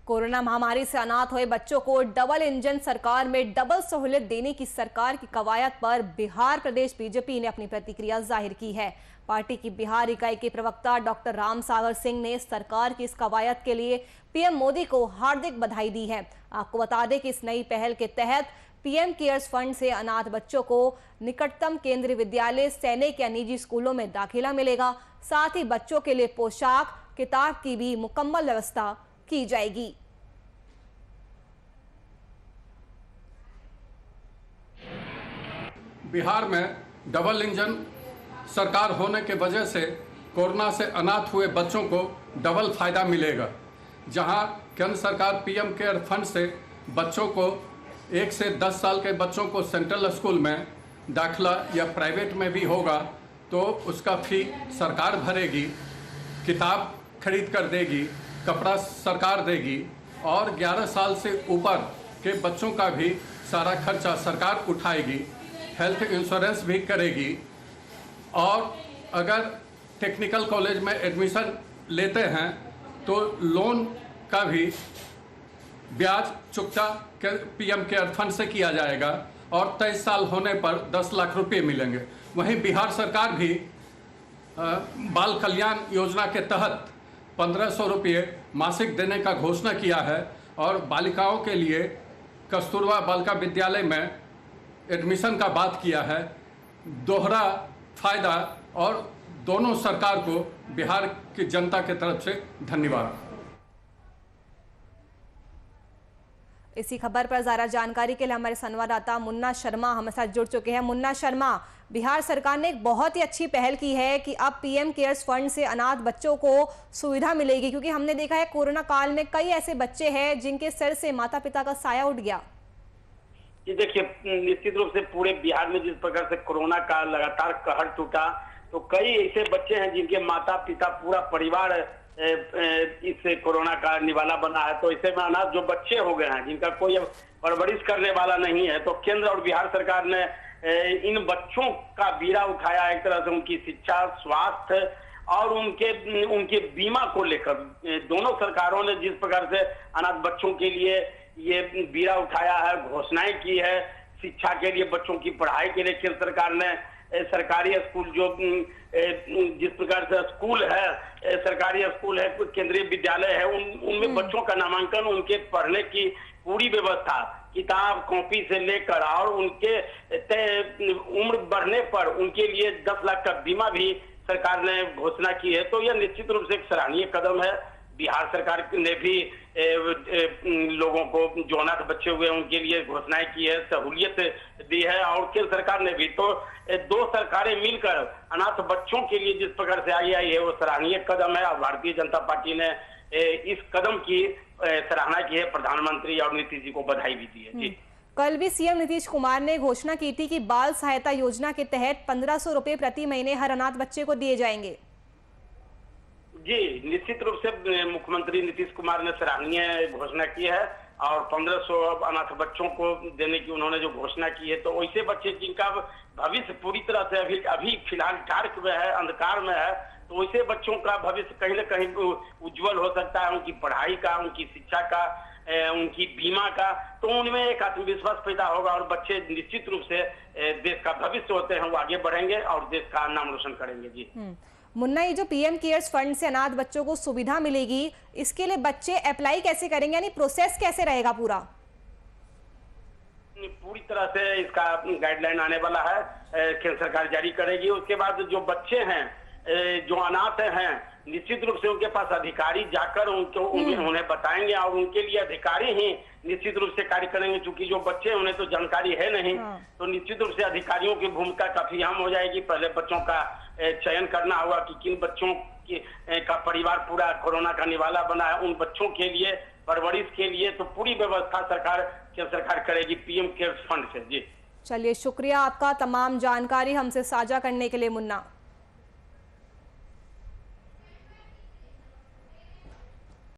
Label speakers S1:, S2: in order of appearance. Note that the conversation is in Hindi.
S1: कोरोना महामारी से अनाथ हुए बच्चों को डबल इंजन सरकार में डबल सहूलियत देने की सरकार की कवायद पर बिहार प्रदेश बीजेपी ने अपनी प्रतिक्रिया जाहिर की है। पार्टी की बिहार इकाई के प्रवक्ता डॉक्टर राम सागर सिंह ने सरकार की इस कवायद के लिए पीएम मोदी को हार्दिक बधाई दी है। आपको बता दें कि इस नई पहल के तहत पीएम केयर्स फंड से अनाथ बच्चों को निकटतम केंद्रीय विद्यालय, सैनिक या निजी स्कूलों में दाखिला मिलेगा। साथ ही बच्चों के लिए पोशाक, किताब की भी मुकम्मल व्यवस्था की जाएगी।
S2: बिहार में डबल इंजन सरकार होने के वजह से कोरोना से अनाथ हुए बच्चों को डबल फायदा मिलेगा। जहां केंद्र सरकार पीएम केयर फंड से बच्चों को 1 से 10 साल के बच्चों को सेंट्रल स्कूल में दाखिला या प्राइवेट में भी होगा तो उसका फी सरकार भरेगी, किताब खरीद कर देगी, कपड़ा सरकार देगी और 11 साल से ऊपर के बच्चों का भी सारा खर्चा सरकार उठाएगी, हेल्थ इंश्योरेंस भी करेगी। और अगर टेक्निकल कॉलेज में एडमिशन लेते हैं तो लोन का भी ब्याज चुकता पीएम केयर फंड से किया जाएगा और 23 साल होने पर 10 लाख रुपए मिलेंगे। वहीं बिहार सरकार भी बाल कल्याण योजना के तहत 1500 रुपये मासिक देने का घोषणा किया है और बालिकाओं के लिए कस्तूरबा बालिका विद्यालय में एडमिशन का बात किया है। दोहरा फायदा और दोनों सरकार को बिहार की जनता के तरफ से धन्यवाद।
S1: इसी खबर पर ज़्यादा जानकारी के लिए हमारे संवाददाता मुन्ना शर्मा हमारे साथ जुड़ चुके हैं। मुन्ना शर्मा, बिहार सरकार ने एक बहुत ही अच्छी पहल की है कि अब पीएम केयर्स फंड से अनाथ बच्चों को सुविधा मिलेगी, क्योंकि हमने देखा है कोरोना काल में कई ऐसे बच्चे हैं जिनके सर से माता पिता का साया उठ गया।
S3: जी देखिए, निश्चित रूप से पूरे बिहार में जिस प्रकार से कोरोना का लगातार कहर टूटा तो कई ऐसे बच्चे हैं जिनके माता पिता, पूरा परिवार इस कोरोना का निवाला बना है। तो ऐसे में अनाथ जो बच्चे हो गए हैं जिनका कोई परवरिश करने वाला नहीं है, तो केंद्र और बिहार सरकार ने इन बच्चों का बीड़ा उठाया। एक तरह से उनकी शिक्षा, स्वास्थ्य और उनके बीमा को लेकर दोनों सरकारों ने जिस प्रकार से अनाथ बच्चों के लिए ये बीड़ा उठाया है, घोषणाएं की है। शिक्षा के लिए, बच्चों की पढ़ाई के लिए केंद्र सरकार ने सरकारी स्कूल जो जिस प्रकार से स्कूल है, सरकारी स्कूल है, केंद्रीय विद्यालय है, उनमें बच्चों का नामांकन, उनके पढ़ने की पूरी व्यवस्था, किताब कॉपी से लेकर और उनके उम्र बढ़ने पर उनके लिए 10 लाख का बीमा भी सरकार ने घोषणा की है। तो यह निश्चित रूप से एक सराहनीय कदम है। बिहार सरकार ने भी लोगों को जो अनाथ बच्चे हुए उनके लिए घोषणाएं की है, सहूलियत दी है और केंद्र सरकार ने भी। तो दो सरकारें मिलकर अनाथ बच्चों के लिए जिस प्रकार से आगे आई है वो सराहनीय कदम है और भारतीय जनता पार्टी ने इस कदम की सराहना की है। प्रधानमंत्री और नीतीश जी को बधाई भी दी है। जी,
S1: कल भी सीएम नीतीश कुमार ने घोषणा की थी कि बाल सहायता योजना के तहत 1500 रुपए प्रति महीने हर अनाथ बच्चे को दिए जाएंगे।
S3: जी, निश्चित रूप से मुख्यमंत्री नीतीश कुमार ने सराहनीय घोषणा की है और 1500 अनाथ बच्चों को देने की उन्होंने जो घोषणा की है। तो वैसे बच्चे जिनका भविष्य पूरी तरह से अभी फिलहाल डार्क में है, अंधकार में है, तो वैसे बच्चों का भविष्य कहीं न कहीं उज्जवल हो सकता है। उनकी पढ़ाई का, उनकी शिक्षा का, उनकी बीमा का, तो उनमें एक आत्मविश्वास पैदा होगा और बच्चे निश्चित रूप से देश का भविष्य होते हैं, वो आगे बढ़ेंगे और देश का नाम रोशन करेंगे। जी
S1: मुन्ना, ये जो पीएम केयर्स फंड से अनाथ बच्चों को सुविधा मिलेगी, इसके लिए बच्चे अप्लाई कैसे करेंगे, यानी प्रोसेस कैसे रहेगा पूरा?
S3: पूरी तरह से इसका गाइडलाइन आने वाला है, केंद्र सरकार जारी करेगी। उसके बाद जो बच्चे हैं, जो अनाथ हैं, निश्चित रूप से उनके पास अधिकारी जाकर उन्हें बताएंगे और उनके लिए अधिकारी ही निश्चित रूप से कार्य करेंगे। चूंकि जो बच्चे उन्हें तो जानकारी है नहीं, तो निश्चित रूप से अधिकारियों की भूमिका काफी अहम हो जाएगी। पहले बच्चों का चयन करना होगा कि किन बच्चों का परिवार पूरा कोरोना का निवाला बना है, उन बच्चों के लिए परवरिश के लिए तो पूरी व्यवस्था केंद्र सरकार करेगी पीएम केयर्स फंड से। जी
S1: चलिए, शुक्रिया आपका तमाम जानकारी हमसे साझा करने के लिए मुन्ना।